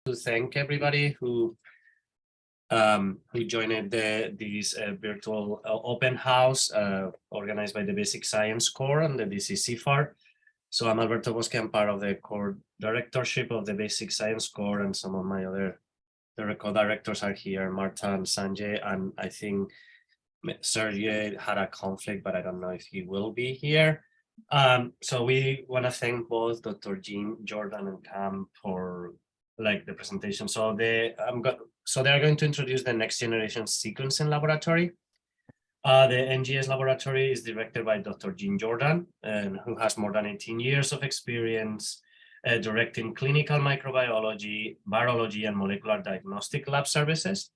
to thank everybody who joined this virtual open house organized by the Basic Science Core and the DC CFAR. So I'm Alberto Bosque. I'm part of the core directorship of the Basic Science Core, and some of my other co-directors are here, Marta and Sanjay, and I think Sergey had a conflict, but I don't know if he will be here. So we want to thank both Dr. Jean, Jordan, and Cam for the presentation. So they are going to introduce the next generation sequencing laboratory. The NGS laboratory is directed by Dr. Jean Jordan, and who has more than 18 years of experience directing clinical microbiology, virology, and molecular diagnostic lab services,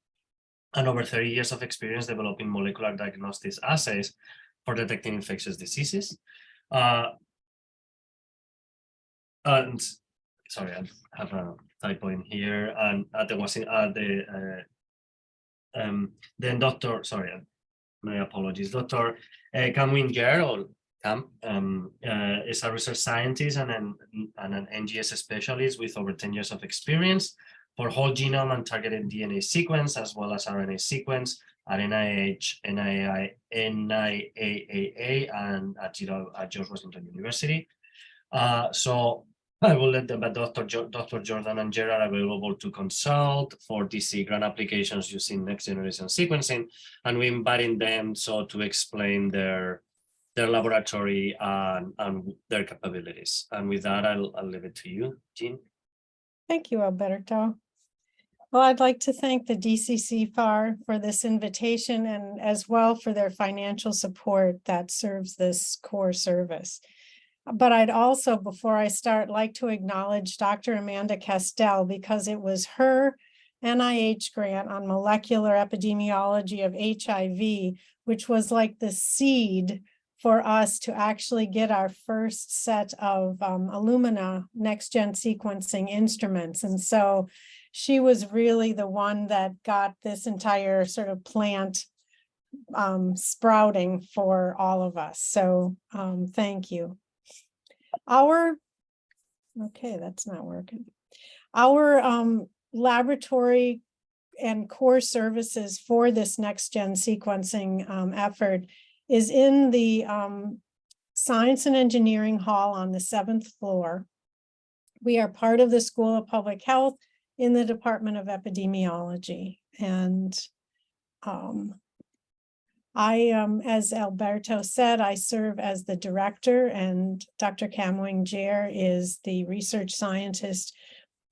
and over 30 years of experience developing molecular diagnostics assays for detecting infectious diseases. And sorry, I have a typo in here. And then Dr. Sorry, my apologies. Dr. Cam Winger, or Cam, is a research scientist and an NGS specialist with over 10 years of experience for whole genome and targeted DNA sequence, as well as RNA sequence at NIH, NIAAA, and at George Washington University. So I will let them, but Dr. Jordan and Gerard are available to consult for DC grant applications using next generation sequencing, and we're inviting them to explain their laboratory and their capabilities. And with that, I'll leave it to you, Jean. Thank you, Alberto. Well, I'd like to thank the DCCFAR for this invitation, and as well for their financial support that serves this core service. But I'd also, before I start, like to acknowledge Dr. Amanda Castell, because it was her NIH grant on molecular epidemiology of HIV, which was like the seed for us to actually get our first set of Illumina next-gen sequencing instruments. And so she was really the one that got this entire sort of plant sprouting for all of us. So thank you. Okay, that's not working. Our laboratory and core services for this next-gen sequencing effort is in the Science and Engineering Hall on the 7th floor. We are part of the School of Public Health in the Department of Epidemiology. And as Alberto said, I serve as the director, and Dr. Cam Winger is the research scientist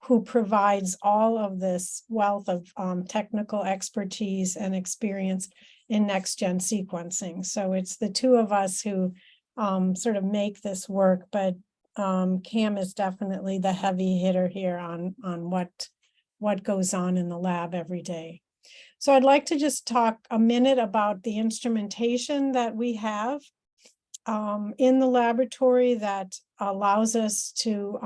who provides all of this wealth of technical expertise and experience in next-gen sequencing. So it's the two of us who sort of make this work, but Cam is definitely the heavy hitter here on what goes on in the lab every day. So I'd like to just talk a minute about the instrumentation that we have in the laboratory that allows us to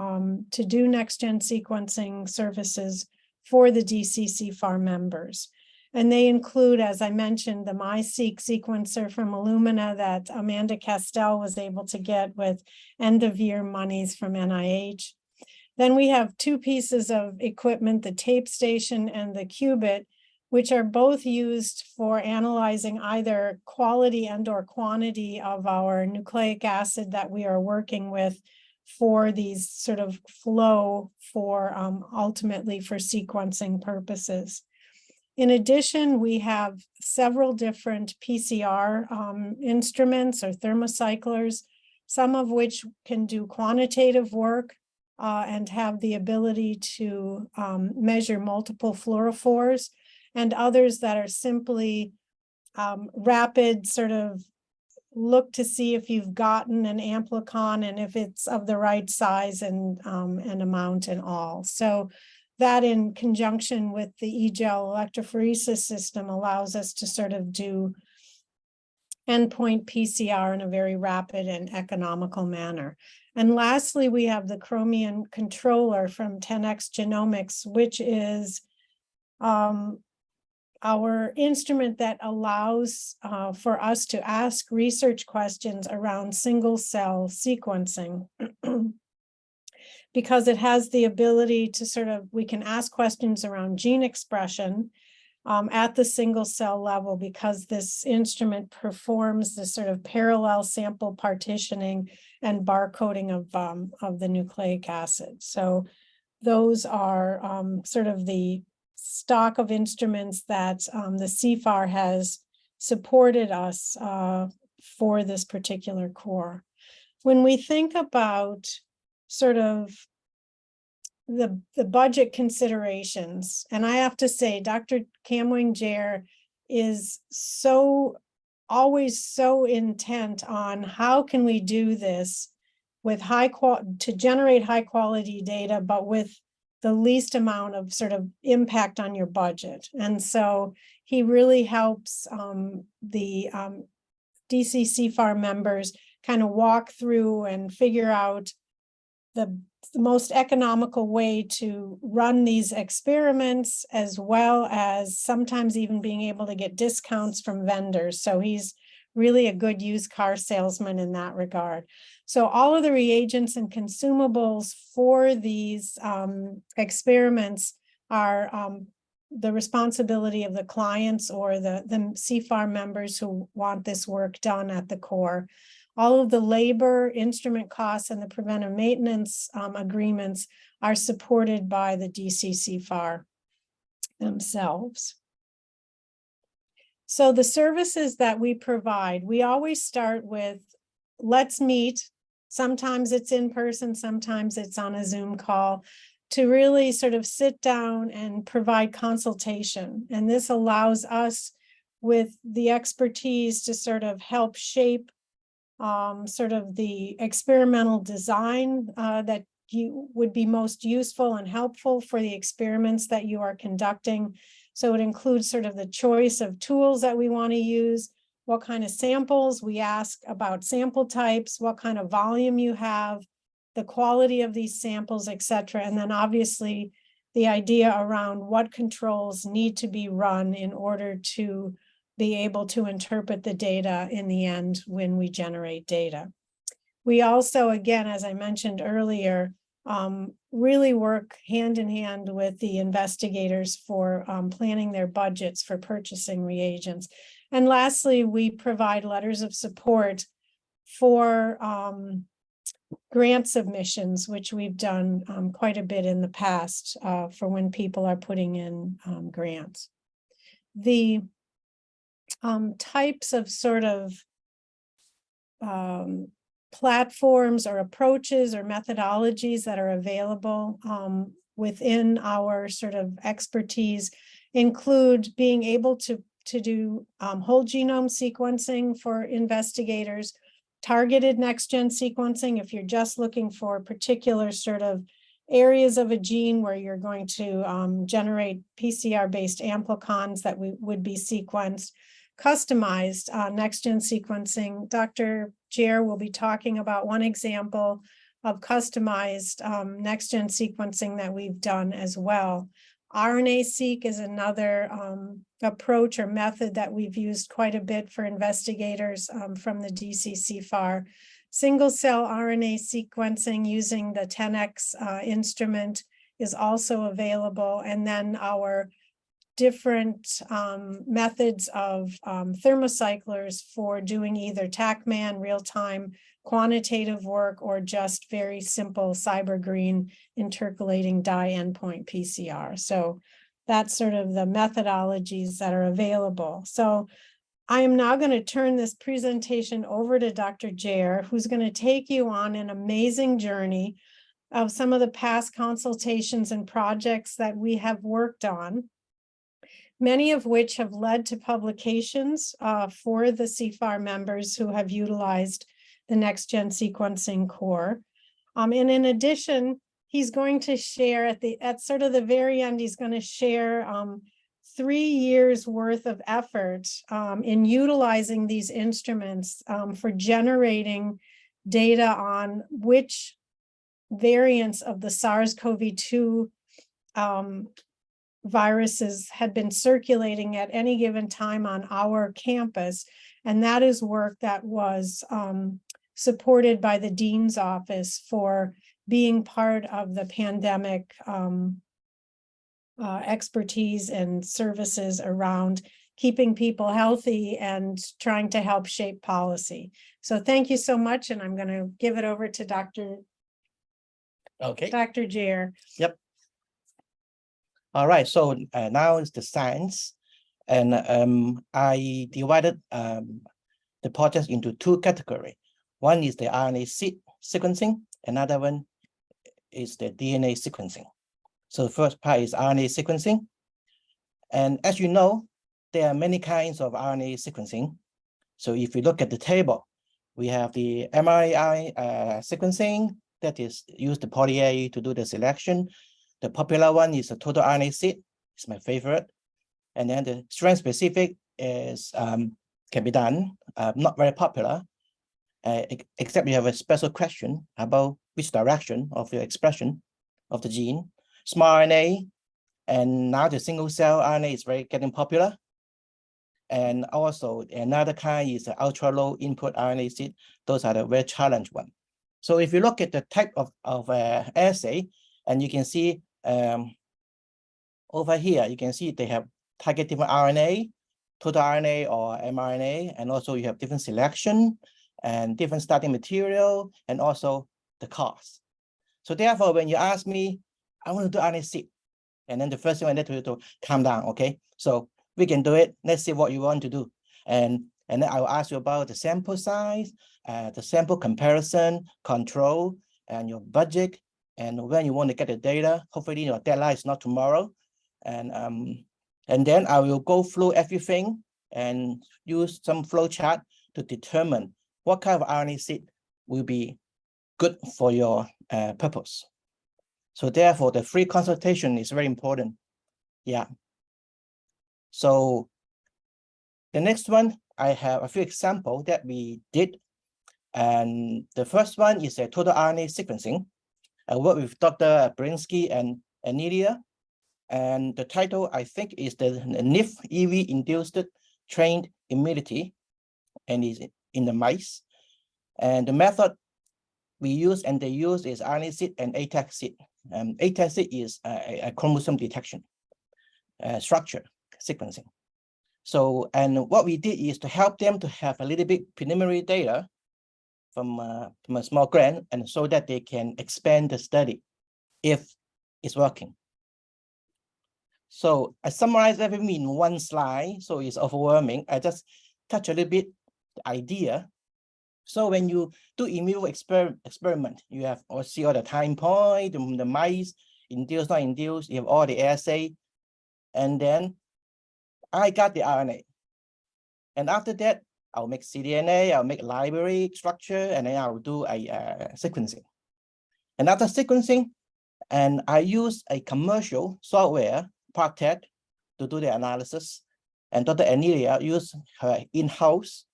do next-gen sequencing services for the DCCFAR members. And they include, as I mentioned, the MySeq sequencer from Illumina that Amanda Castell was able to get with end-of-year monies from NIH. Then we have two pieces of equipment, the tape station and the qubit, which are both used for analyzing either quality and/or quantity of our nucleic acid that we are working with for these sort of flow for ultimately for sequencing purposes. In addition, we have several different PCR instruments or thermocyclers, some of which can do quantitative work and have the ability to measure multiple fluorophores, and others that are simply rapid sort of look to see if you've gotten an amplicon and if it's of the right size and amount and all. So that, in conjunction with the eGel electrophoresis system, allows us to sort of do endpoint PCR in a very rapid and economical manner. And lastly, we have the Chromium controller from 10x Genomics, which is our instrument that allows for us to ask research questions around single cell sequencing. because it has the ability to sort of, we can ask questions around gene expression at the single cell level, because this instrument performs this sort of parallel sample partitioning and barcoding of the nucleic acid. So those are sort of the stock of instruments that the CFAR has supported us for this particular core. When we think about sort of the budget considerations, and I have to say, Dr. Kamwing-Jer is always so intent on how can we do this with to generate high quality data, but with the least amount of sort of impact on your budget. And so he really helps the DC CFAR members kind of walk through and figure out the most economical way to run these experiments, as well as sometimes even being able to get discounts from vendors. So he's really a good used car salesman in that regard. So all of the reagents and consumables for these experiments are the responsibility of the clients or the CFAR members who want this work done at the core. All of the labor, instrument costs, and the preventive maintenance agreements are supported by the DC CFAR themselves. So the services that we provide, we always start with, let's meet. Sometimes it's in person, sometimes it's on a Zoom call, to really sort of sit down and provide consultation. And this allows us with the expertise to sort of help shape sort of the experimental design that you would be most useful and helpful for the experiments that you are conducting. So it includes sort of the choice of tools that we want to use, what kind of samples we ask about, sample types, what kind of volume you have, the quality of these samples, et cetera. And then obviously the idea around what controls need to be run in order to be able to interpret the data in the end when we generate data. We also, again, as I mentioned earlier, really work hand in hand with the investigators for planning their budgets for purchasing reagents. And lastly, we provide letters of support for grant submissions, which we've done quite a bit in the past for when people are putting in grants. The types of sort of platforms or approaches or methodologies that are available within our sort of expertise include being able to do whole genome sequencing for investigators, targeted next-gen sequencing if you're just looking for particular sort of areas of a gene where you're going to generate PCR-based amplicons that would be sequenced, customized next-gen sequencing. Dr. Jer will be talking about one example of customized next-gen sequencing that we've done as well. RNA-seq is another approach or method that we've used quite a bit for investigators from the DC CFAR. Single-cell RNA sequencing using the 10x instrument is also available. And then our different methods of thermocyclers for doing either TACMAN, real-time quantitative work, or just very simple cyber-green intercalating dye endpoint PCR. So that's sort of the methodologies that are available. So I am now going to turn this presentation over to Dr. Jer, who's going to take you on an amazing journey of some of the past consultations and projects that we have worked on, many of which have led to publications for the CFAR members who have utilized the next-gen sequencing core. And in addition, he's going to share at sort of the very end, he's going to share 3 years worth of effort in utilizing these instruments for generating data on which variants of the SARS-CoV-2 viruses had been circulating at any given time on our campus. And that is work that was supported by the Dean's Office for being part of the pandemic expertise and services around keeping people healthy and trying to help shape policy. So thank you so much, and I'm going to give it over to Dr. Jair. Yep. All right. So now is the science, and I divided the project into two categories. One is the RNA-seq sequencing. Another one is the DNA sequencing. So the first part is RNA sequencing. And as you know, there are many kinds of RNA sequencing. So if you look at the table, we have the mRNA sequencing that is used the poly-A to do the selection. The popular one is the total RNA-seq. It's my favorite. And then the strand-specific is can be done, not very popular, except you have a special question about which direction of your expression of the gene. Small RNA, and now the single cell RNA is getting popular. And also another kind is the ultra low input RNA-seq. Those are the very challenged one. So if you look at the type of assay, and you can see over here, you can see they have target different RNA, total RNA or mRNA, and also you have different selection and different starting material, and also the cost. So therefore, when you ask me, I want to do RNA-seq, and then the first thing I need to do to calm down, okay? So we can do it. Let's see what you want to do. And then I will ask you about the sample size, the sample comparison, control, and your budget, and when you want to get the data. Hopefully your deadline is not tomorrow. And then I will go through everything and use some flow chart to determine what kind of RNA-seq will be good for your purpose. So therefore, the free consultation is very important. Yeah. So the next one, I have a few examples that we did. And the first one is a total RNA sequencing. I worked with Dr. Brinsky and Anelia. And the title, I think, is the NIF EV-induced trained immunity, and is in the mice. And the method we use and they use is RNA-seq and ATAC-seq. ATAC-seq is a chromosome detection structure sequencing. So, and what we did is to help them to have a little bit preliminary data from a small grant, and so that they can expand the study if it's working. So I summarize everything in one slide, so it's overwhelming. I just touch a little bit the idea. So when you do in vivo experiment, you have or see all the time point, the mice, induced, not induced, you have all the assay, and then I got the RNA. And after that, I'll make cDNA, I'll make library structure, and then I'll do a sequencing. And after sequencing, and I use a commercial software, ParkTech, to do the analysis. And Dr. Anelia used her in-house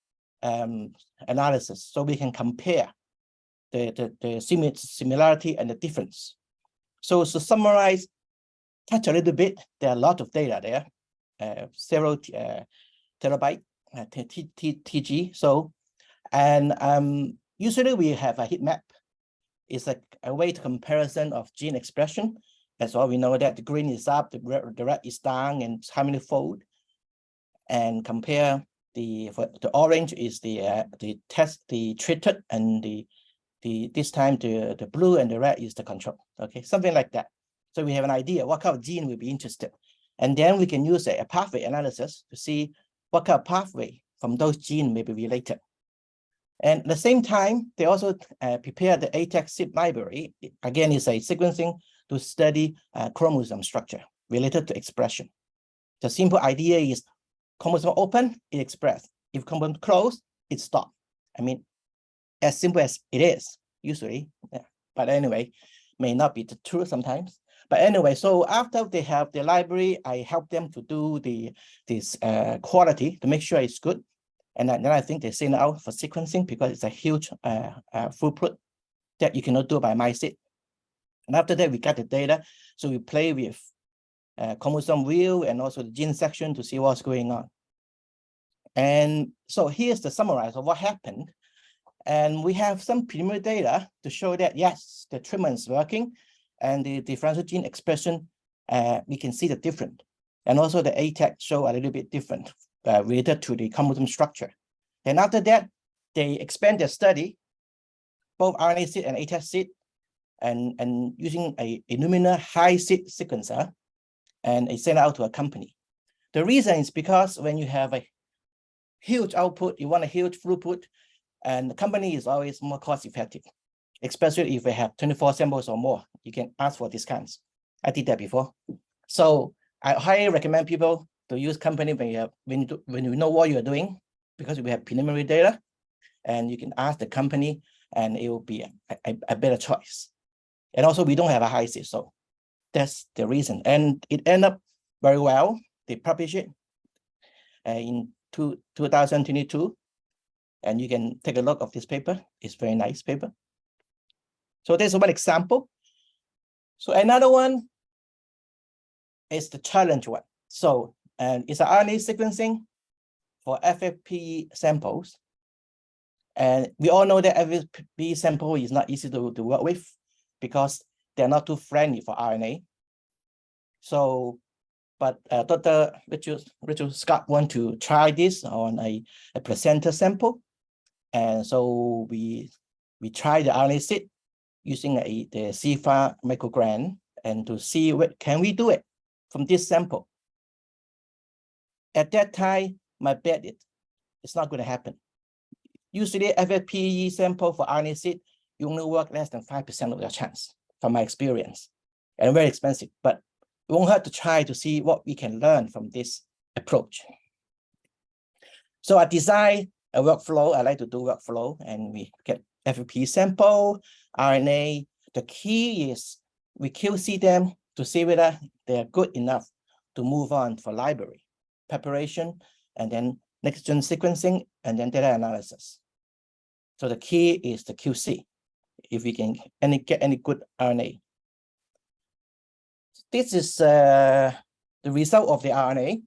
analysis, so we can compare the similarity and the difference. So to summarize, touch a little bit, there are a lot of data there, several terabyte, TG. So, and usually we have a heat map. It's a way to comparison of gene expression. That's all we know, that the green is up, the red is down, and how many fold. And compare the orange is the treated, and this time the blue and the red is the control. Okay, something like that. So we have an idea what kind of gene will be interested, and then we can use a pathway analysis to see what kind of pathway from those genes may be related. And at the same time, they also prepare the ATAC-seq library. Again, it's a sequencing to study chromosome structure related to expression. The simple idea is chromosome open, it express. If chromosome closed, it stop. I mean, as simple as it is, usually. Yeah. But anyway, may not be the truth sometimes. But anyway, so after they have the library, I help them to do this quality to make sure it's good. And then I think they send out for sequencing because it's a huge throughput that you cannot do by myself. And after that, we got the data. So we play with chromosome wheel and also the gene section to see what's going on. And so here's the summary of what happened. And we have some preliminary data to show that, yes, the treatment is working and the differential gene expression, we can see the difference. And also the ATAC show a little bit different related to the chromosome structure. And after that, they expand their study, both RNA-seq and ATAC-seq, and using a Illumina high-seq sequencer, and they send it out to a company. The reason is because when you have a huge output, you want a huge throughput, and the company is always more cost effective, especially if we have 24 samples or more. You can ask for discounts. I did that before. So I highly recommend people to use company when you know what you're doing, because we have preliminary data, and you can ask the company, and it will be a better choice. And also, we don't have a high seq, so that's the reason. And it ended up very well. They published it in 2022. And you can take a look of this paper. It's a very nice paper. So there's one example. So another one is the challenge one. So it's an RNA sequencing for FFPE samples. And we all know that FFPE sample is not easy to work with because they're not too friendly for RNA. So, but Dr. Richard Scott want to try this on a placenta sample. And so we tried the RNA-seq using the CFAR microgram and to see what can we do it from this sample. At that time, my bet it's not going to happen. Usually, FFPE sample for RNA-seq, you only work less than 5% of your chance, from my experience, and very expensive. But we won't have to try to see what we can learn from this approach. So I designed a workflow. I like to do workflow, and we get FFPE sample, RNA. The key is we QC them to see whether they are good enough to move on for library preparation, and then next-gen sequencing, and then data analysis. So the key is the QC, if we can get any good RNA. This is the result of the RNA.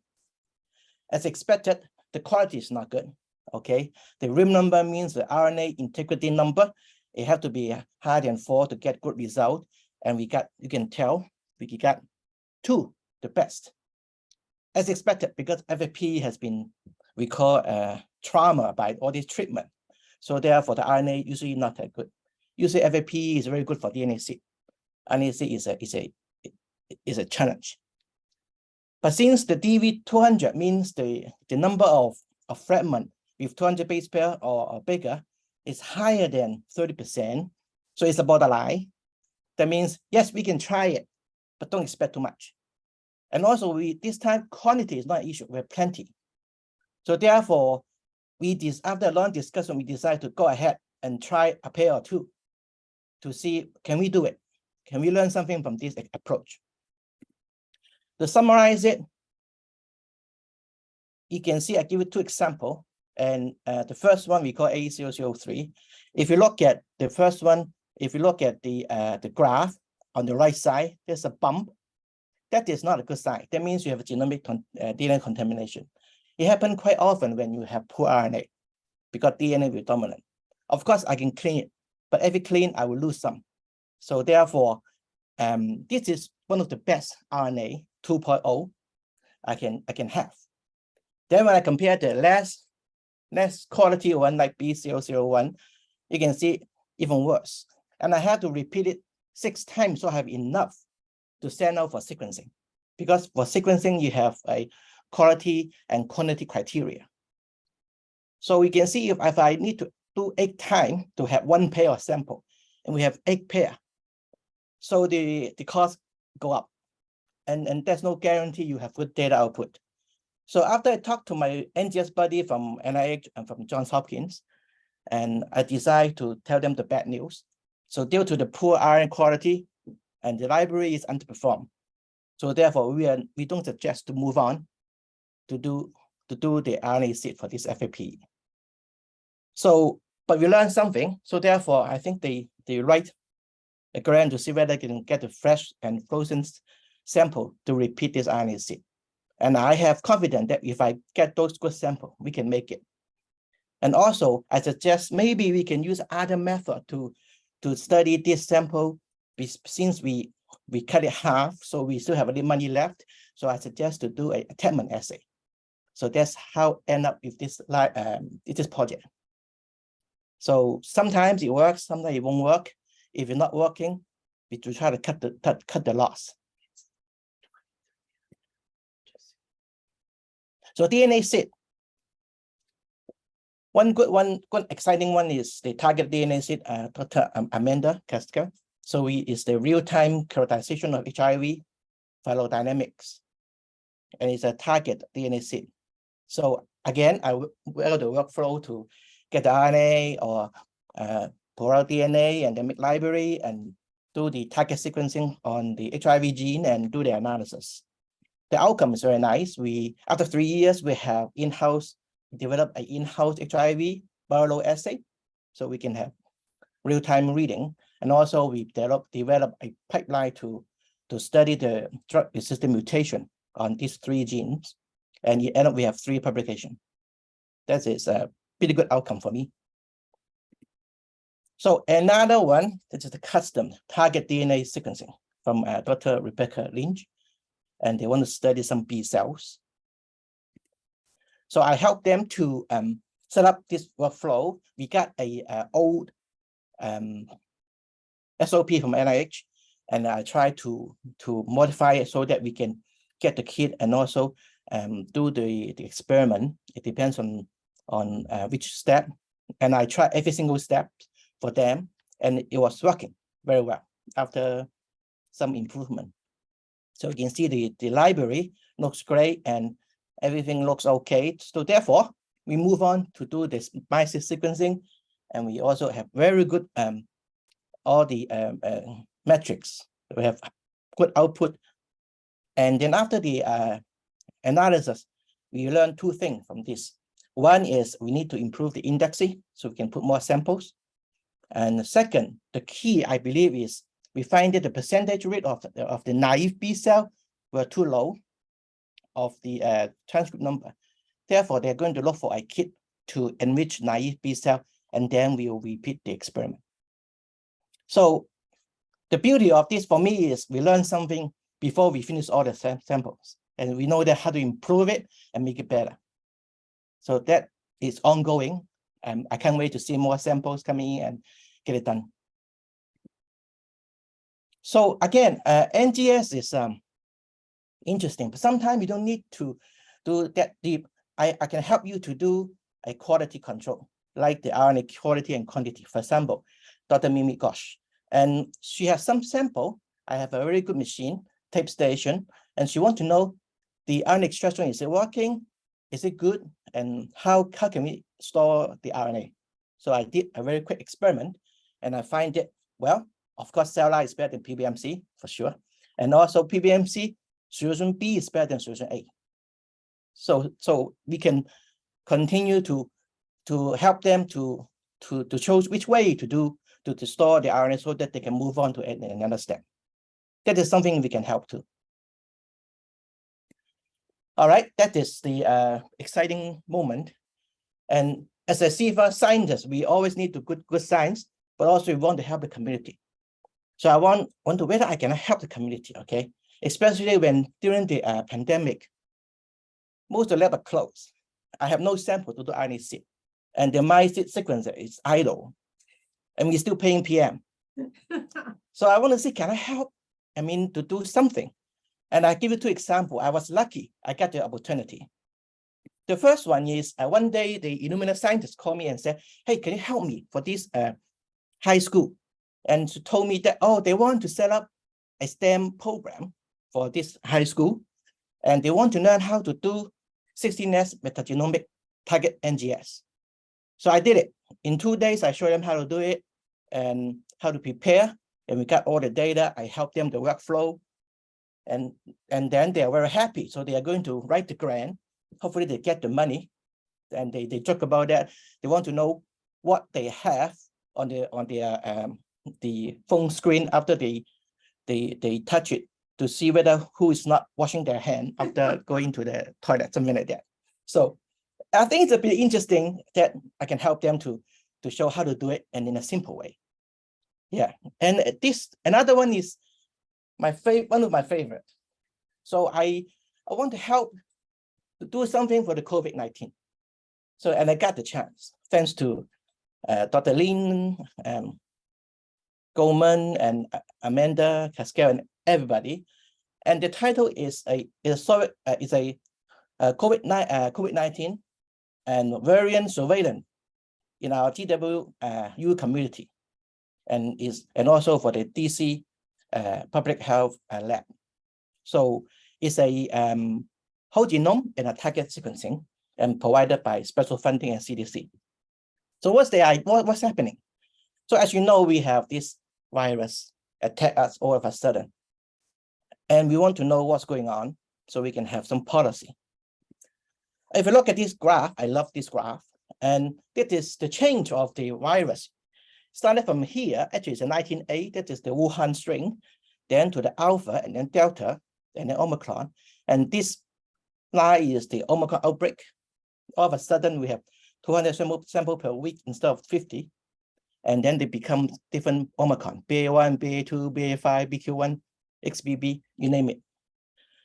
As expected, the quality is not good. Okay, the rim number means the RNA integrity number. It have to be higher than 4 to get good result. And you can tell, we got 2, the best. As expected, because FFP has been, we call trauma by all this treatment. So therefore, the RNA usually not that good. Usually FFP is very good for DNA-seq. RNA-seq is a challenge. But since the DV200 means the number of fragment with 200 base pair or bigger is higher than 30%, so it's a borderline. That means, yes, we can try it, but don't expect too much. And also, this time quantity is not an issue, we have plenty. So therefore, after a long discussion, we decided to go ahead and try a pair or 2 to see, can we do it? Can we learn something from this approach? To summarize it, you can see I give you 2 examples. And the first one we call A003. If you look at the first one, if you look at the graph on the right side, there's a bump. That is not a good sign. That means you have a genomic DNA contamination. It happens quite often when you have poor RNA because DNA will dominant. Of course, I can clean it, but every clean, I will lose some. So therefore, this is one of the best RNA 2.0 I can have. Then when I compare the less quality one like B001, you can see even worse. And I have to repeat it 6 times so I have enough to send out for sequencing. Because for sequencing, you have a quality and quantity criteria. So we can see if I need to do 8 times to have 1 pair of sample, and we have 8 pair. So the cost go up. And there's no guarantee you have good data output. So after I talked to my NGS buddy from NIH and from Johns Hopkins, and I decided to tell them the bad news. So due to the poor RNA quality and the library is underperformed. So therefore, we don't suggest to move on to do the RNA-seq for this FFPE. So, but we learned something. So therefore, I think they write a grant to see whether they can get a fresh and frozen sample to repeat this RNA-seq. And I have confidence that if I get those good samples, we can make it. And also, I suggest maybe we can use other method to study this sample, since we cut it half, so we still have a little money left. So I suggest to do a attachment assay. So that's how end up with this this project. So sometimes it works, sometimes it won't work. If it's not working, we to try to cut the loss. So DNA seed. One good exciting one is the target DNA seed, Dr. Amanda Casca. So it's the real-time characterization of HIV phylogenetics, and it's a target DNA seed. So again, I will the workflow to get the RNA or pull out DNA and then make library and do the target sequencing on the HIV gene and do the analysis. The outcome is very nice. After 3 years, we have developed an in-house HIV viral assay, so we can have real-time reading. And also we develop a pipeline to study the drug-resistant mutation on these 3 genes. And in the end, we have 3 publications. That is a pretty good outcome for me. So another one, this is the custom target DNA sequencing from Dr. Rebecca Lynch, and they want to study some B cells. So I helped them to set up this workflow. We got a old SOP from NIH, and I try to modify it so that we can get the kit and also do the experiment. It depends on which step, and I try every single step for them, and it was working very well after some improvement. So you can see the library looks great and everything looks okay. So therefore, we move on to do this MySeq sequencing, and we also have very good all the metrics. We have good output, and then after the analysis, we learned 2 things from this. One is we need to improve the indexing so we can put more samples. And the second, the key, I believe, is we find that the percentage rate of the naive B cell were too low of the transcript number. Therefore, they're going to look for a kit to enrich naive B cell, and then we will repeat the experiment. So the beauty of this for me is we learn something before we finish all the samples, and we know that how to improve it and make it better. So that is ongoing. I can't wait to see more samples coming in and get it done. So again, NGS is interesting, but sometimes you don't need to do that deep. I can help you to do a quality control, like the RNA quality and quantity. For example, Dr. Mimi Gosh, and she has some sample. I have a very good machine, tape station, and she wants to know the RNA extraction, is it working? Is it good? And how can we store the RNA? So I did a very quick experiment, and I find that, well, of course, cell line is better than PBMC for sure. And also PBMC, solution B is better than solution A. So we can continue to help them to choose which way to store the RNA so that they can move on to another step. That is something we can help to. All right, that is the exciting moment. And as a CFAR scientist, we always need to good science, but also we want to help the community. So I want to whether I can help the community, okay? Especially when during the pandemic, most of the lab are closed. I have no sample to do RNA-seq, and the MySeq sequencer is idle, and we're still paying PM. So I want to see, can I help? I mean, to do something. And I give you 2 examples. I was lucky, I got the opportunity. The first one is one day the Illumina scientist called me and said, hey, can you help me for this high school? And she told me that, oh, they want to set up a STEM program for this high school, and they want to learn how to do 16S metagenomic target NGS. So I did it. In 2 days, I showed them how to do it and how to prepare, and we got all the data. I helped them the workflow, and then they are very happy. So they are going to write the grant. Hopefully they get the money, and they joke about that. They want to know what they have on the phone screen after they touch it, to see whether who is not washing their hand after going to the toilet, something like that. So I think it's a bit interesting that I can help them to show how to do it and in a simple way. Yeah, and another one is one of my favorite. So I want to help to do something for the COVID-19. So, and I got the chance, thanks to Dr. Lin, Goldman, and Amanda Cascale, and everybody. And the title is a COVID-19 and variant surveillance in our GWU community, and also for the DC public health lab. So it's a whole genome and a target sequencing, and provided by special funding and CDC. So what's happening? So as you know, we have this virus attack us all of a sudden, and we want to know what's going on so we can have some policy. If you look at this graph, I love this graph, and this is the change of the virus. Started from here, actually it's a 19A, that is the Wuhan strain, then to the Alpha, and then Delta, and then Omicron. And this line is the Omicron outbreak. All of a sudden, we have 200 samples per week instead of 50. And then they become different Omicron, BA1, BA2, BA5, BQ1, XBB, you name it.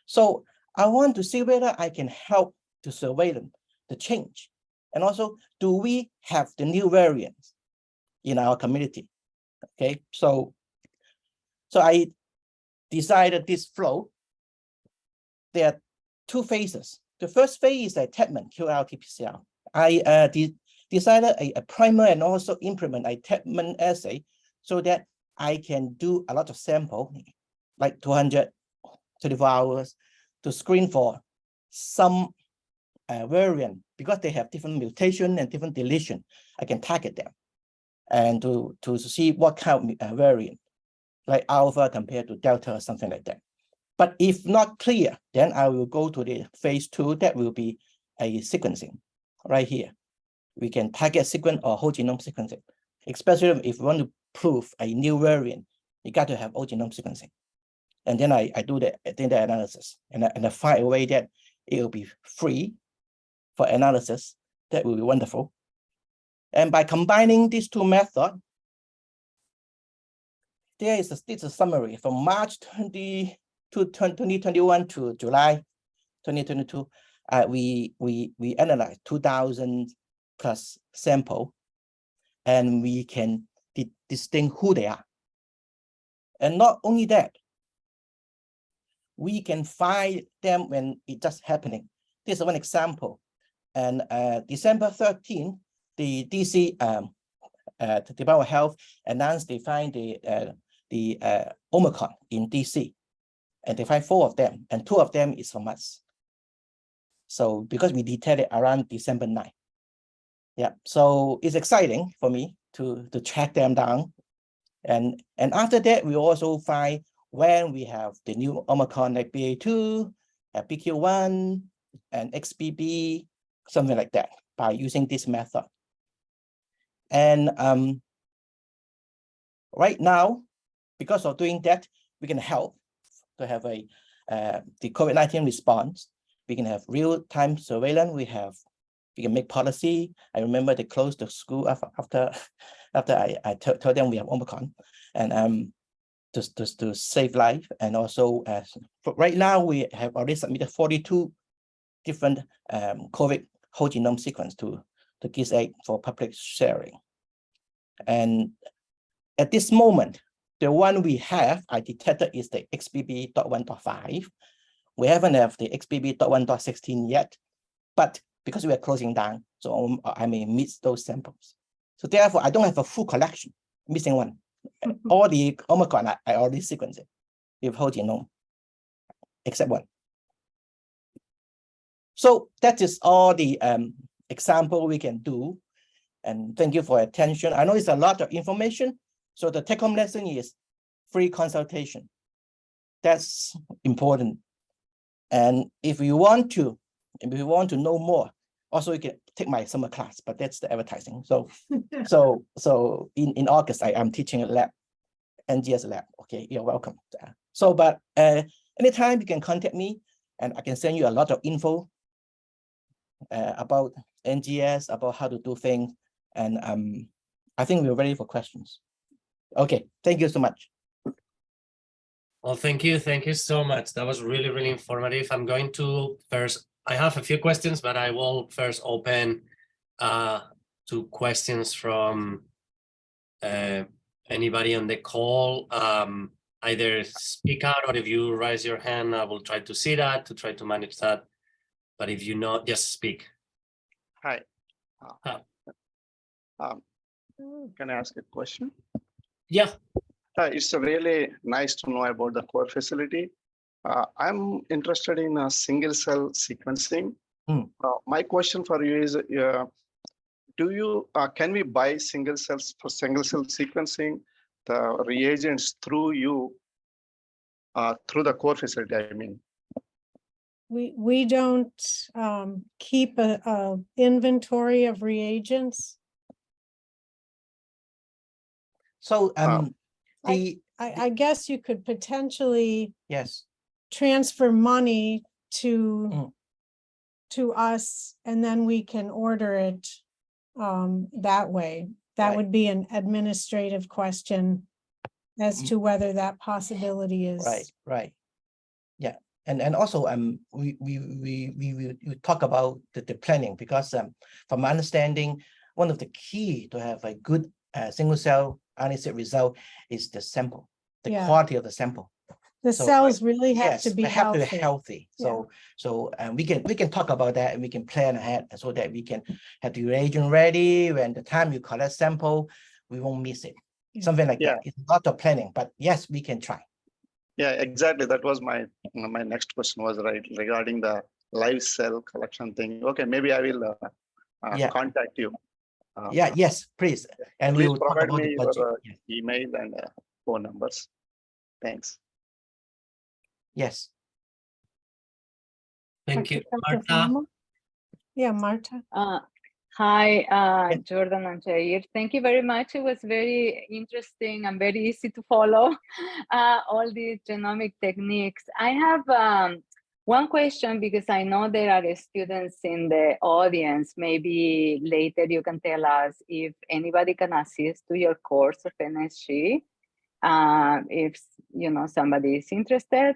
So I want to see whether I can help to survey the change. And also, do we have the new variants in our community? Okay, so I decided this flow. There are two phases. The first phase is a Tedman qRT-PCR. I decided a primer and also implement a Tedman assay so that I can do a lot of sample, like 224 hours, to screen for some variant, because they have different mutation and different deletion. I can target them and to see what kind of variant, like Alpha compared to Delta or something like that. But if not clear, then I will go to the phase 2. That will be a sequencing right here. We can target sequence or whole genome sequencing, especially if we want to prove a new variant, you got to have whole genome sequencing. And then I do the data analysis, and I find a way that it will be free for analysis. That will be wonderful. And by combining these two methods, there is a summary from March 2021 to July 2022. We analyzed 2,000 plus sample, and we can distinguish who they are. And not only that, we can find them when it's just happening. This is one example. And December 13, the DC the Department of Health announced they find the Omicron in DC, and they find 4 of them, and 2 of them is from us. So because we detected around December 9. Yeah, so it's exciting for me to track them down. And after that, we also find when we have the new Omicron like BA2, BQ1, and XBB, something like that, by using this method. And right now, because of doing that, we can help to have the COVID-19 response. We can have real-time surveillance. We can make policy. I remember they closed the school after I told them we have Omicron, and to save life. And also, right now we have already submitted 42 different COVID whole genome sequence to GISAID for public sharing. And at this moment, the one we have, I detected, is the XBB.1.5. We haven't have the XBB.1.16 yet, but because we are closing down, so I may miss those samples. So therefore, I don't have a full collection, missing one. All the Omicron, I already sequenced it with whole genome, except one. So that is all the example we can do. And thank you for your attention. I know it's a lot of information. So the take-home lesson is free consultation. That's important. And if you want to know more, also you can take my summer class, but that's the advertising. So so in August, I'm teaching a lab, NGS lab. Okay, you're welcome. So, but anytime you can contact me, and I can send you a lot of info about NGS, about how to do things. And I think we're ready for questions. Okay, thank you so much. Well, thank you so much. That was really, really informative. I'm going to first, I have a few questions, but I will first open to questions from anybody on the call. Either speak out, or if you raise your hand, I will try to see that, to try to manage that. But if you not, just speak. Hi. Hi. Can I ask a question? Yeah. It's really nice to know about the core facility. I'm interested in single cell sequencing. My question for you is, can we buy single cells for single cell sequencing, the reagents through you, through the core facility, I mean? We don't keep a inventory of reagents. So I guess you could potentially yes, transfer money to us, and then we can order it that way. That Right. would be an administrative question as to whether that possibility is. right. Yeah, and also we talk about the planning, because from my understanding, one of the key to have a good single cell analysis result is the sample, the Yeah. quality of the sample. The So, cells really have Yes, to be they have to be healthy. healthy. So we can talk about that, and we can plan ahead so that we can have the reagent ready when the time you collect sample, we won't miss it. Yeah. Something like Yeah. that. It's not the planning, but yes, we can try. Yeah, exactly. That was my next question was regarding the live cell collection thing. Okay, maybe I will Yeah. contact you. Yes, please. And we Please will talk provide about me the budget. your Yes. email and phone numbers. Thanks. Yes. Thank you. Dr. Marta. Farmer? Yeah, Marta. Hi, Yeah. Jordan and Jair. Thank you very much. It was very interesting and very easy to follow all these genomic techniques. I have one question, because I know there are students in the audience. Maybe later you can tell us if anybody can assist to your course of NSG, if somebody is interested.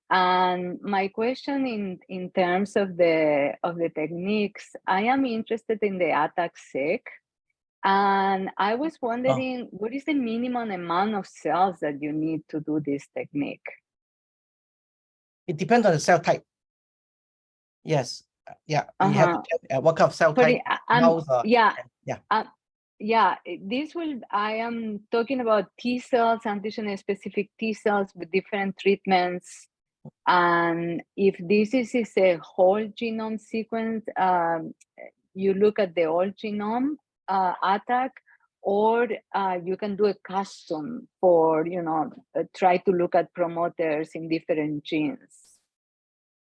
And my question in terms of the techniques, I am interested in the ATAC-seq, and I was wondering, what is the minimum amount of cells that you need to do this technique? It depends on the cell type. Yes. Yeah. You have to check what kind of cell type. I am talking about T cells, antigen-specific T cells with different treatments. And if this is a whole genome sequence, you look at the whole genome ATAC, or you can do a custom for, try to look at promoters in different genes.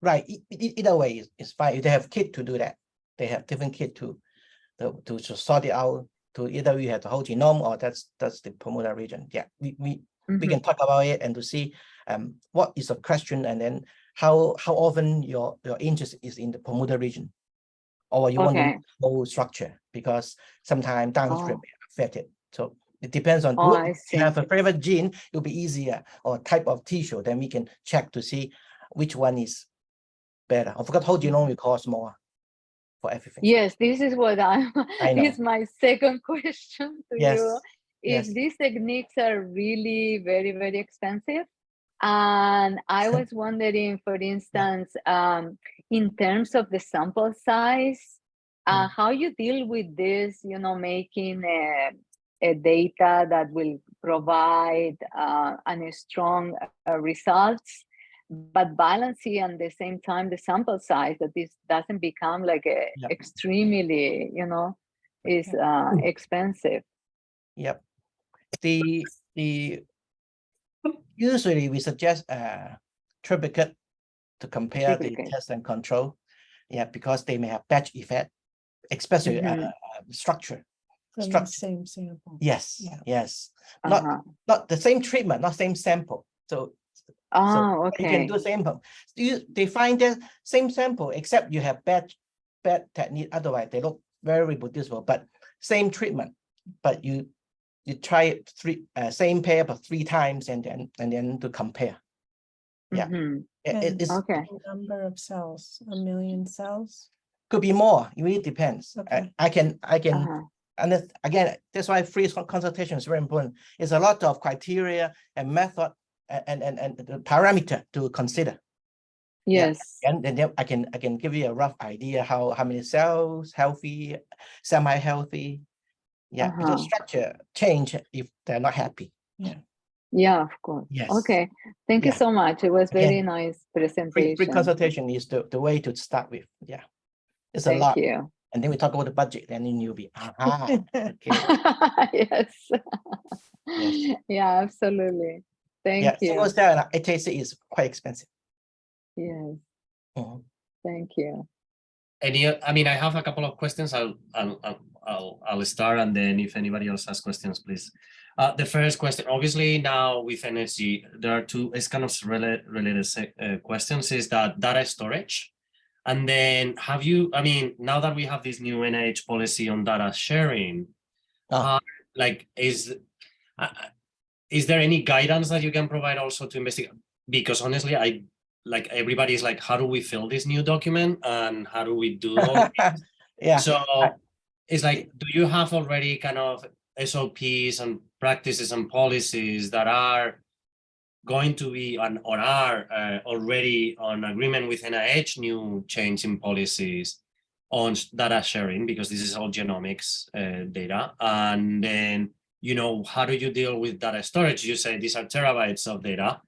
Right. Either way is fine. They have kit to do that. They have different kit to sort it out. To either you have the whole genome, or that's the promoter region. Yeah, we can talk about it and to see what is the question, and then how often your interest is in the promoter region, or you want the whole structure, because sometimes downstream may affect it. So it depends on if you have a favorite gene, it'll be easier, or type of tissue, then we can check to see which one is better. I forgot, whole genome will cost more for everything. Yes, this is what I know. This is my second question to you. If these techniques are really very, very expensive, and I was wondering, for instance, in terms of the sample size, how you deal with this, making a data that will provide strong results, but balancing at the same time the sample size, that this doesn't become like a extremely, is expensive. Yep. The usually we suggest triplicate to compare the test and control. Yeah, because they may have batch effect, especially structure. From the same sample. Yes, yes. Not the same treatment, not same sample. So you can do sample. They find the same sample, except you have bad technique. Otherwise, they look very reproducible, but same treatment, but you try it same pair but 3 times and then to compare. Yeah. Mhm. And It's Okay. number of cells, 1 million cells. could be more. It really depends. Okay. I can Uh-huh. and again, that's why free consultation is very important. It's a lot of criteria and method and the parameter to consider. Yes. And then I can give you a rough idea how many cells, healthy, semi-healthy. Yeah, because structure change if they're not happy. Yeah, of course. Yes. Okay. Thank you Yeah. so much. It was very Again, nice Free presentation. consultation is the way to start with. Yeah, it's a Thank lot. you. And then we talk about the budget, and then you'll be okay. Yes. Yes. Yeah, absolutely. Thank Yeah, you. single cell and HAC is quite expensive. Yes. Mhm. Thank you. I mean, I have a couple of questions. I'll start, and then if anybody else has questions, please. The first question, obviously, now with NSG, there are two. It's kind of related questions. Is that data storage, and then have you? I mean, now that we have this new NIH policy on data sharing, like is there any guidance that you can provide also to investigate? Because honestly, like everybody's like, how do we fill this new document and how do we do all this? Yeah. So it's like, do you have already kind of SOPs and practices and policies that are going to be on or are already on agreement with NIH, new change in policies on data sharing, because this is all genomics data. And then, you know, how do you deal with data storage? You say these are terabytes of data.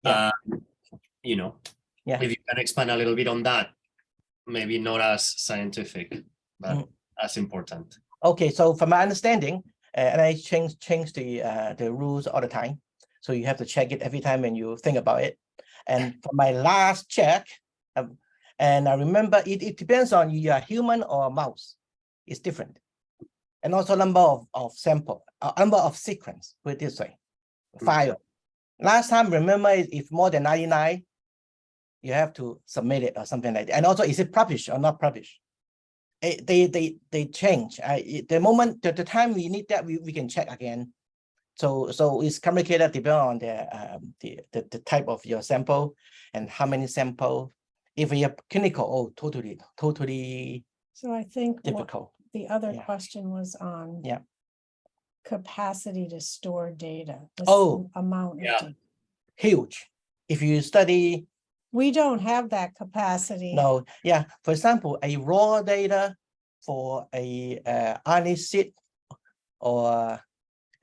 Yeah. You know, Yeah. if you can expand a little bit on that, maybe not as scientific, but as important. Okay, so from my understanding, NIH change the rules all the time. So you have to check it every time when you think about it. And for my last check, and I remember it depends on you are human or a mouse. It's different. And also number of sample, number of sequence, put it this way, file. Last time, remember, if more than 99, you have to submit it or something like that. And also, is it published or not published? They change. The moment, the time we need that, we can check again. So it's complicated depending on the type of your sample and how many sample. If we have clinical, totally So I think difficult. the other question was on capacity to store data. Oh, amount of data. Huge. If you study, we don't have that capacity. No, yeah. For example, a raw data for a RNA seed or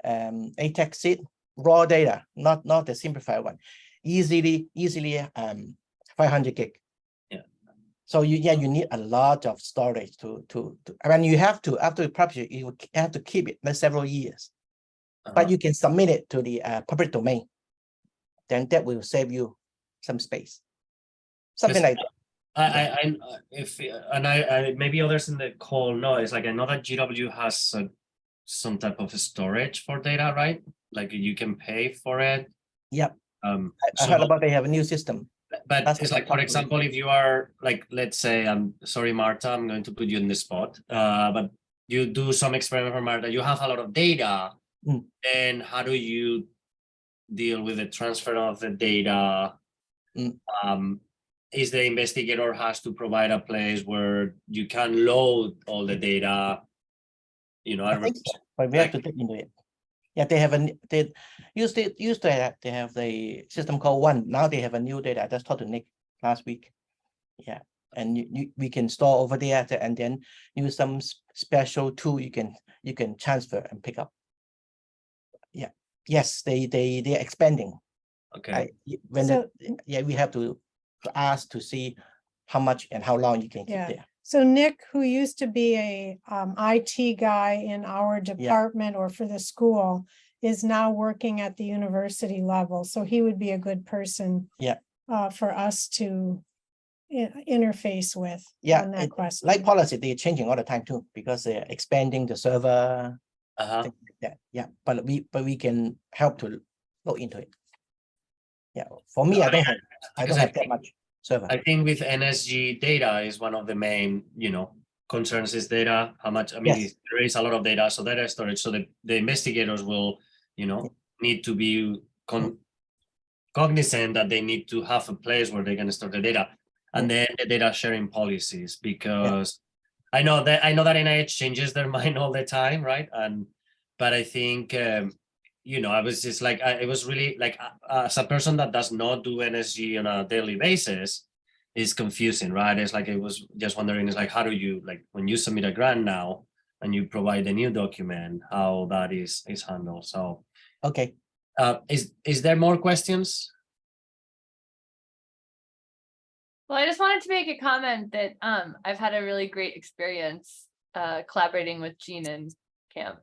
ATAC seed, raw data, not the simplified one, easily 500 gig. Yeah. So you need a lot of storage to I mean, you have to, after you publish it, you have to keep it for several years. But you can submit it to the public domain. Then that will save you some space. Something like that. I maybe others in the call know, it's like I know that GW has some type of storage for data, right? Like you can pay for it. Yep. I So, heard about they have a new system. but That's it's like, for example, if you are like, let's say, I'm sorry, Marta, I'm going to put you in the spot. But you do some experiment for Marta, you have a lot of data. Then how do you deal with the transfer of the data? Is the investigator has to provide a place where you can load all the data, you know, I think so, but we have to dig into it. Yeah, they have they used to have, they have the system called One. Now they have a new data. I just talked to Nick last week. Yeah, and we can store over there and then use some special tool you can transfer and pick up. Yeah. Yes, they're expanding. Okay. We have to ask to see how much and how long you can keep there. So Nick, who used to be a IT guy in our department or for the school, is now working at the university level. So he would be a good person for us to interface with on that question. Like policy, they're changing all the time too, because they're expanding the server, things like that. Yeah, but we can help to look into it. Yeah, for me, I don't have that much server. I think with NSG data is one of the main, you know, concerns is data, how much, I mean, Yes. there is a lot of data, so data storage, so the investigators will, you know, need to be cognizant that they need to have a place where they can store the data, and then the data sharing policies, because I know that NIH changes their mind all the time, right? But I think you know, I was just like, it was really like, as a person that does not do NSG on a daily basis, is confusing, right? It's like, I was just wondering, it's like, how do you, like, when you submit a grant now and you provide a new document, how that is handled? So Okay. is there more questions? Well, I just wanted to make a comment that I've had a really great experience collaborating with Jean and Cam.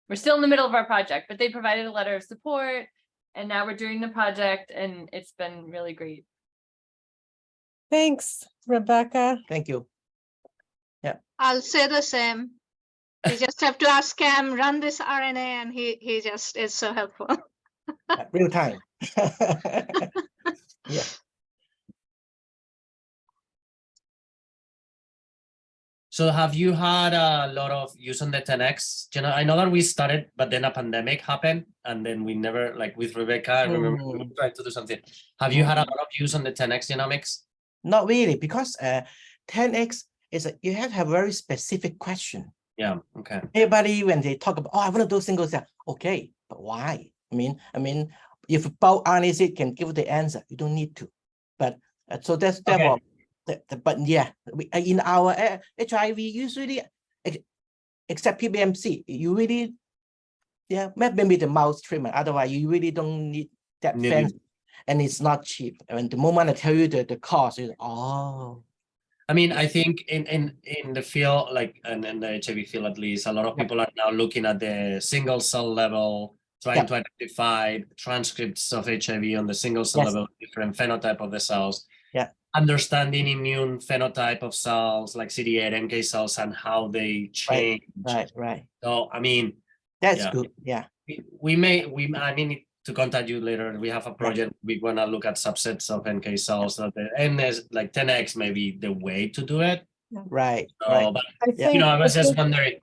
We're still in the middle of our project, but they provided a letter of support, and now we're doing the project, and it's been really great. Thanks, Rebecca. Thank you. I'll say the same. You just have to ask Cam, run this RNA, and he just is so helpful. Real time. Yeah. So have you had a lot of use on the 10X? You know, I know that we started, but then a pandemic happened, and then we never, like with Rebecca, I remember we were trying to do something. Have you had a lot of use on the 10X genomics? Not really, because 10X is you have to have a very specific question. Yeah, okay. Everybody, when they talk about, oh, I want to do single cell, okay, but why? I mean, if bulk RNA-seq can give the answer, you don't need to. But so that's therefore. But yeah, in our HIV usually, except PBMC, you really, maybe the mouse treatment. Otherwise, you really don't need that fancy, and it's not cheap. And the moment I tell you the cost is, oh. I mean, I think in the field, like, and in the HIV field at least, a lot of people are now looking at the single cell level, trying to identify transcripts of HIV on the single cell level, different phenotype of the cells. Yeah. Understanding immune phenotype of cells like CD8, NK cells, and how they change. Right. So I mean, that's good. Yeah. I need to contact you later. We have a project. We're gonna look at subsets of NK cells. And there's like 10X maybe the way to do it. Right. So, but I think you know, I was just wondering.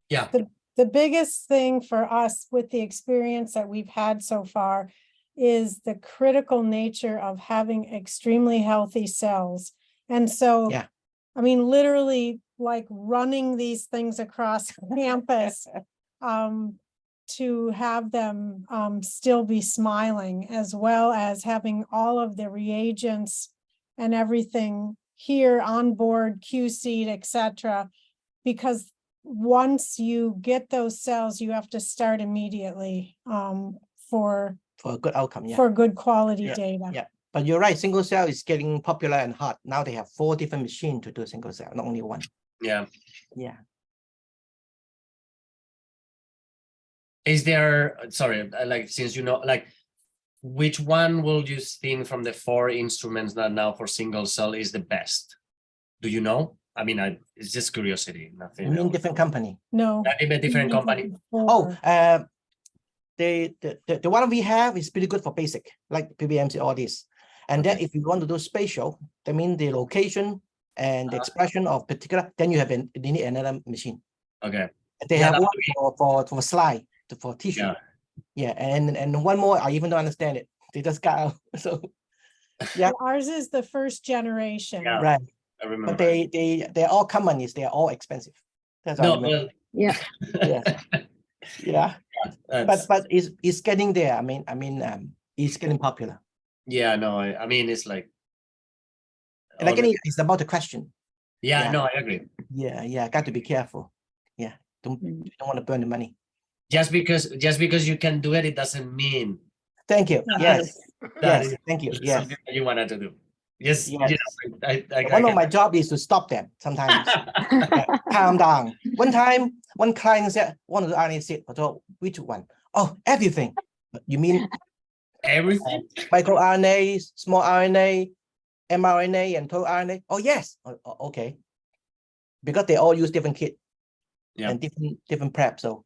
Yeah. The biggest thing for us with the experience that we've had so far is the critical nature of having extremely healthy cells. And so, I mean, literally like running these things across campus to have them still be smiling, as well as having all of the reagents and everything here on board, QC'd, etc. Because once you get those cells, you have to start immediately for a good outcome, for good quality data. Yeah, but you're right, single cell is getting popular and hot. Now they have 4 different machines to do single cell, not only one. Yeah. Is there, sorry, like, since you know, like, which one will you think from the 4 instruments that now for single cell is the best? Do you know? I mean, it's just curiosity, nothing. You mean different company? No. A different company. Oh, the one we have is pretty good for basic, like PBMC, all this. And then if you want to do spatial, that means the location and the expression of particular, then you need another machine. Okay. They have one for slide, for tissue. And one more, I even don't understand it. They just got out. So ours is the first generation. Right. I remember. But they're all companies, they're all expensive. That's all. No, yeah. But it's getting there. I mean, it's getting popular. Yeah, no, I mean, it's like. And again, it's about the question. Yeah, no, I agree. Yeah, got to be careful. Yeah, don't want to burn the money. Just because you can do it, it doesn't mean. Thank you. Yes. Thank you. Yes. Something that you wanted to do. Yes. You know, one of my job is to stop them sometimes. Calm down. One time, one client said, "Want to do RNA-seq?" I thought, which one? Oh, everything. You mean everything? MicroRNA, small RNA, mRNA, and total RNA? Oh, yes. Okay. Because they all use different kit and different prep. So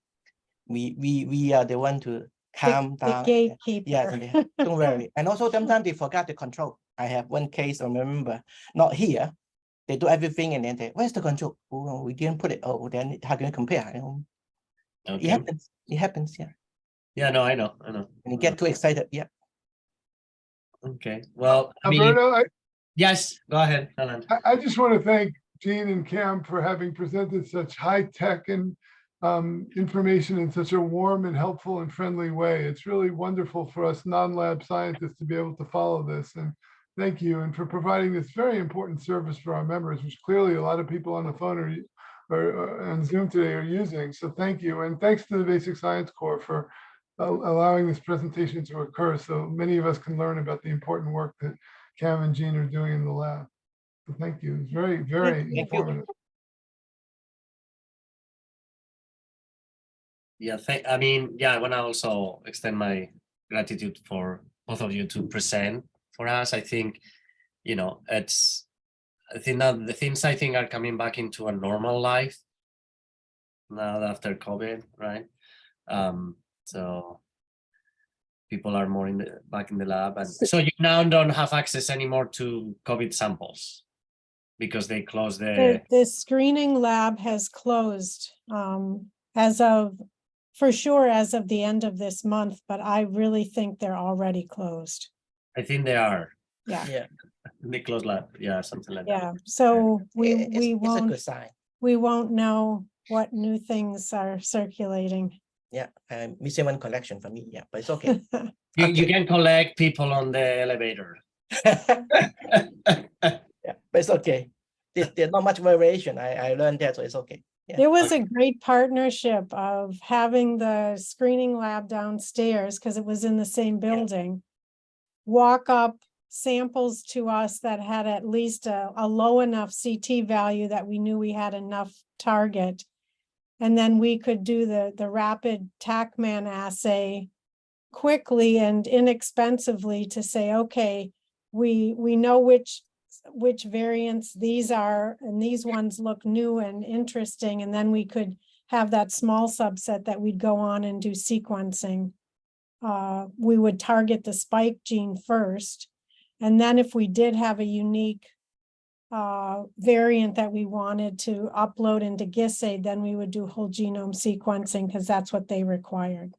we are the one to calm down. The gatekeeper. Yeah, don't worry. And also sometimes they forgot the control. I have one case, I remember, not here, they do everything and then they, where's the control? Oh, we didn't put it. Oh, then how can you compare? You know, it Okay. happens. It happens. Yeah. Yeah, no, I know. And you get too excited. Yeah. Okay. Well, I mean, Alberto, yes, go ahead, Alan. I just want to thank Gene and Cam for having presented such high tech and information in such a warm and helpful and friendly way. It's really wonderful for us non-lab scientists to be able to follow this. And thank you. And for providing this very important service for our members, which clearly a lot of people on the phone or on Zoom today are using. So thank you. And thanks to the Basic Science Corps for allowing this presentation to occur so many of us can learn about the important work that Cam and Jean are doing in the lab. So thank you. It's very, very Thank you. informative. Yeah, I mean, yeah, I want to also extend my gratitude for both of you to present for us. I think, you know, I think that the things I think are coming back into a normal life now after COVID, right? So people are more back in the lab, and so you now don't have access anymore to COVID samples because they closed The screening lab has closed as of, for sure, as of the end of this month, but I really think they're already closed. I think they are. Yeah. Yeah. They closed lab, yeah, something like that. Yeah, so It's a good won't, sign. we won't know what new things are circulating. Yeah. Missing one collection for me. Yeah, but it's okay. You can collect people on the elevator. Yeah, but it's okay. There's not much variation. I learned that, so it's okay. Yeah. It was a great partnership of having the screening lab downstairs, because it was in the same building. Walk up samples to us that had at least a low enough CT value that we knew we had enough target. And then we could do the rapid TACMAN assay quickly and inexpensively to say, okay, we know which variants these are, and these ones look new and interesting. And then we could have that small subset that we'd go on and do sequencing. We would target the spike gene first. And then if we did have a unique variant that we wanted to upload into GISAID, then we would do whole genome sequencing because that's what they required.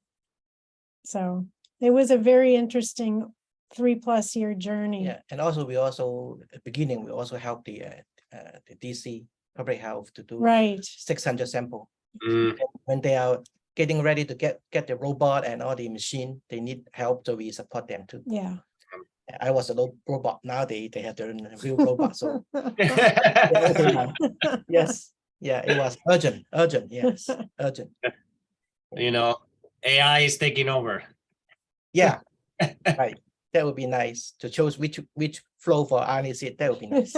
So it was a very interesting 3+ year journey. Yeah, and also we also at the beginning we also helped the DC public health to do 600 sample. When they are getting ready to get the robot and all the machine, they need help, so we support them too. Yeah. I was a robot. Now they have their real robot. So yes, yeah, it was urgent. Yes, urgent. You know, AI is taking over. Yeah, right. That would be nice to choose which flow for RNA-seq. That would be nice.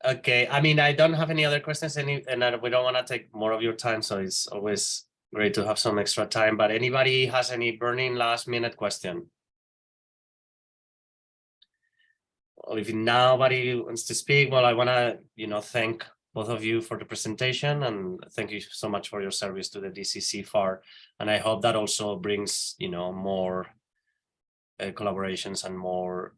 Okay, I mean, I don't have any other questions, and we don't want to take more of your time, so it's always great to have some extra time. But anybody has any burning last-minute question? Well, if nobody wants to speak, well, I want to, thank both of you for the presentation, and thank you so much for your service to the CFAR. And I hope that also brings, more collaborations and more,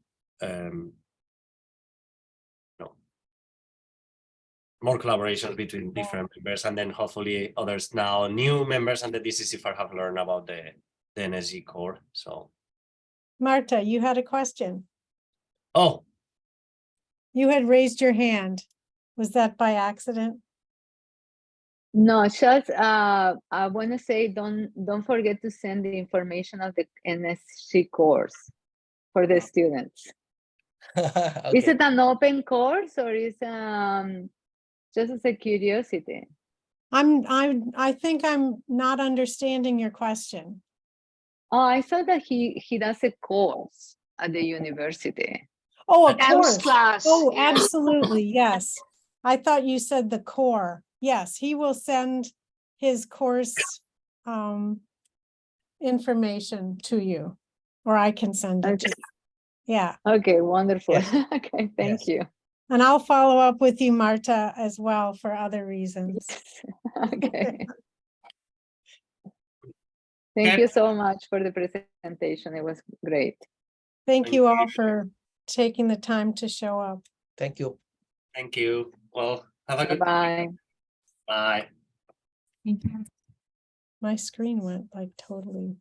more collaborations between different members, and then hopefully others now, new members and the CFAR have learned about the NSG core. So, Marta, you had a question. Oh, You had raised your hand. Was that by accident? No, just I want to say don't forget to send the information of the NSG course for the students. Okay. Is it an open course or is just as a curiosity? I think I'm not understanding your question. Oh, I thought that he does a course at the university. Oh, of Cam's course. class. Oh, yeah. absolutely. Yes. I thought you said the core. Yes, he will send his course information to you, or I can send it to you. Yeah. Okay, wonderful. Yes. Okay, thank Yes. you. And I'll follow up with you, Marta, as well for other reasons. Okay. Thank you so much for the presentation. It was great. Thank you all for taking the time to show up. Thank you. Thank you. Well, have a good Bye. Bye. My screen went like totally